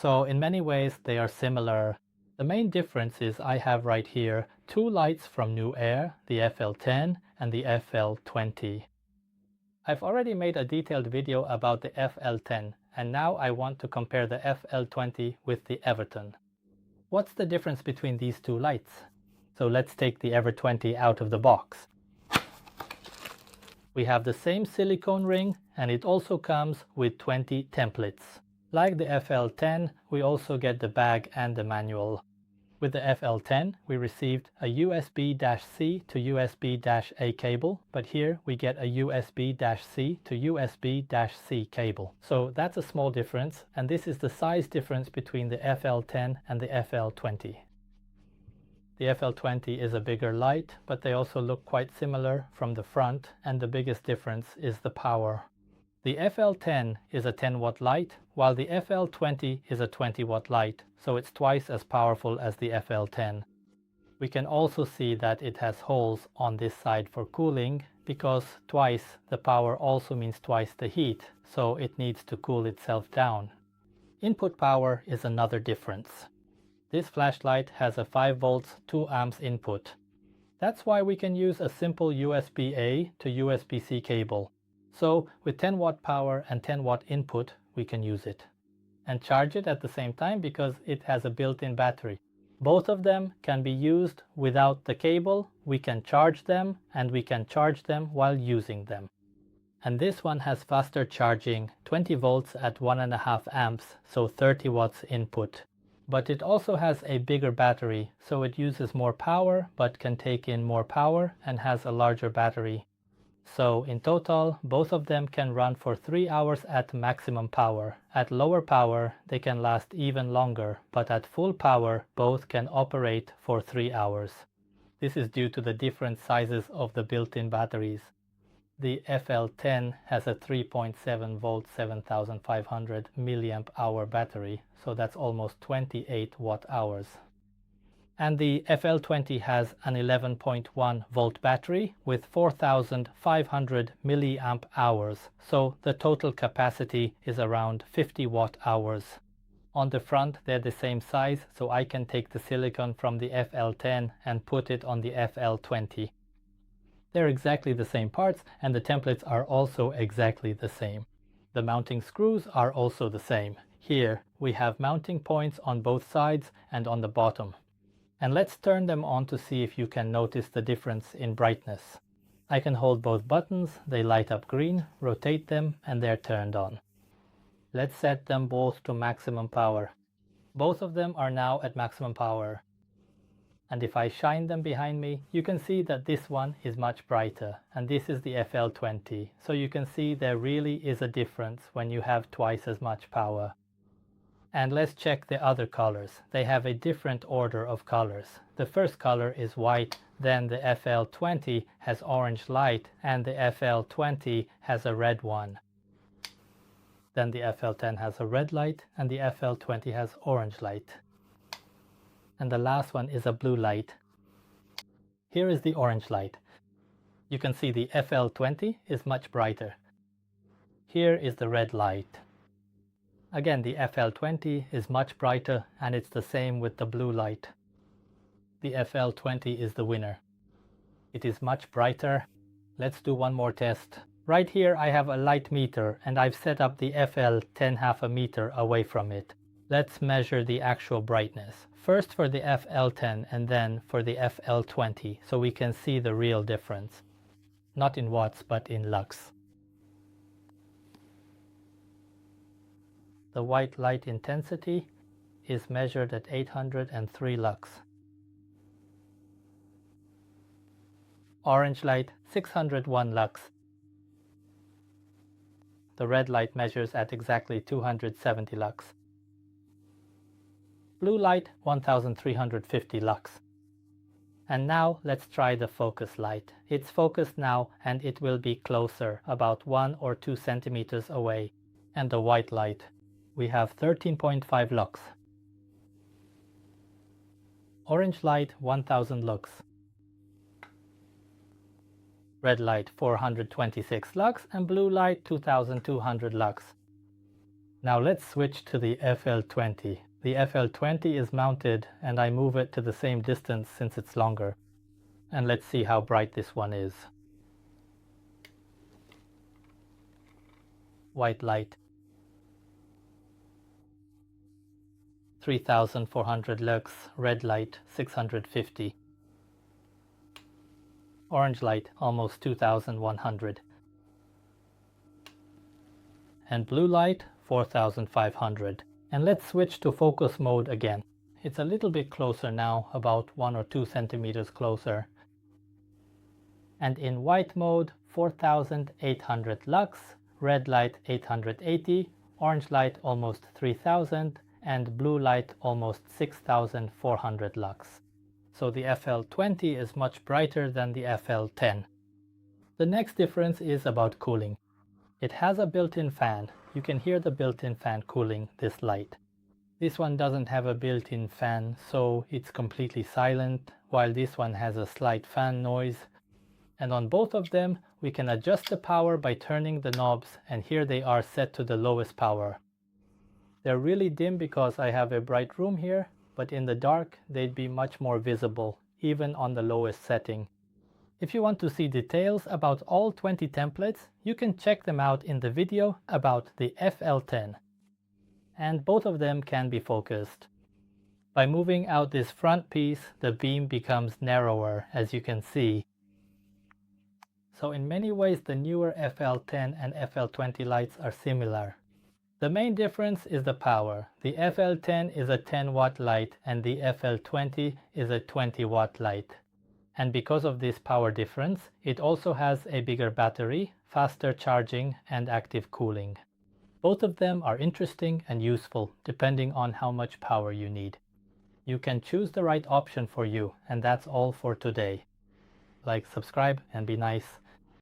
So in many ways they are similar. The main difference is I have right here two lights from Neewer, the FL10 and the FL20. I've already made a detailed video about the FL10, and now I want to compare the FL20 with the Everton. What's the difference between these two lights? So let's take the FL20 out of the box. We have the same silicone ring, and it also comes with 20 templates. Like the FL10, we also get the bag and the manual. With the FL10, we received a USB-C to USB-A cable, but here we get a USB-C to USB-C cable. So that's a small difference, and this is the size difference between the FL10 and the FL20. The FL20 is a bigger light, but they also look quite similar from the front, and the biggest difference is the power. The FL10 is a 10-watt light, while the FL20 is a 20-watt light, so it's twice as powerful as the FL10. We can also see that it has holes on this side for cooling, because twice the power also means twice the heat, so it needs to cool itself down. Input power is another difference. This flashlight has a 5 volts 2 amps input. That's why we can use a simple USB-A to USB-C cable. So with 10 watt power and 10 watt input, we can use it. And charge it at the same time because it has a built-in battery. Both of them can be used without the cable. We can charge them, and we can charge them while using them. And this one has faster charging, 20 volts at 1.5 amps, so 30 watts input. But it also has a bigger battery, so it uses more power but can take in more power and has a larger battery. So in total, both of them can run for 3 hours at maximum power. At lower power, they can last even longer, but at full power, both can operate for 3 hours. This is due to the different sizes of the built-in batteries. The FL10 has a 3.7 volt 7500 milliamp hour battery, so that's almost 28 watt hours. And the FL20 has an 11.1 volt battery with 4500 milliamp hours, so the total capacity is around 50 watt hours. On the front they're the same size, so I can take the silicone from the FL10 and put it on the FL20. They're exactly the same parts, and the templates are also exactly the same. The mounting screws are also the same. Here we have mounting points on both sides and on the bottom. And let's turn them on to see if you can notice the difference in brightness. I can hold both buttons, they light up green, rotate them, and they're turned on. Let's set them both to maximum power. Both of them are now at maximum power. And if I shine them behind me, you can see that this one is much brighter, and this is the FL20. So you can see there really is a difference when you have twice as much power. And let's check the other colors. They have a different order of colors. The first color is white, then the FL20 has orange light, and the FL20 has a red one. Then the FL10 has a red light, and the FL20 has orange light. And the last one is a blue light. Here is the orange light. You can see the FL20 is much brighter. Here is the red light. Again, the FL20 is much brighter, and it's the same with the blue light. The FL20 is the winner. It is much brighter. Let's do one more test. Right here I have a light meter, and I've set up the FL10 half a meter away from it. Let's measure the actual brightness. First for the FL10 and then for the FL20, so we can see the real difference. Not in watts, but in lux. The white light intensity is measured at 803 lux. Orange light 601 lux. The red light measures at exactly 270 lux. Blue light 1350 lux. And now let's try the focus light. It's focused now, and it will be closer, about 1 or 2 centimeters away. And the white light, we have 13.5 lux. Orange light 1000 lux. Red light 426 lux, and blue light 2200 lux. Now let's switch to the FL20. The FL20 is mounted and I move it to the same distance since it's longer. And let's see how bright this one is. White light. 3400 lux, red light 650. Orange light almost 2100. And blue light 4500. And let's switch to focus mode again. It's a little bit closer now, about 1 or 2 centimeters closer. And in white mode 4800 lux, red light 880, orange light almost 3000, and blue light almost 6400 lux. So the FL20 is much brighter than the FL10. The next difference is about cooling. It has a built-in fan. You can hear the built-in fan cooling this light. This one doesn't have a built-in fan, so it's completely silent, while this one has a slight fan noise. And on both of them, we can adjust the power by turning the knobs, and here they are set to the lowest power. They're really dim because I have a bright room here, but in the dark they'd be much more visible, even on the lowest setting. If you want to see details about all 20 templates, you can check them out in the video about the FL10. And both of them can be focused. By moving out this front piece, the beam becomes narrower, as you can see. So in many ways the Neewer FL10 and FL20 lights are similar. The main difference is the power. The FL10 is a 10-watt light and the FL20 is a 20-watt light. And because of this power difference, it also has a bigger battery, faster charging, and active cooling. Both of them are interesting and useful depending on how much power you need. You can choose the right option for you, and that's all for today. Like, subscribe, and be nice.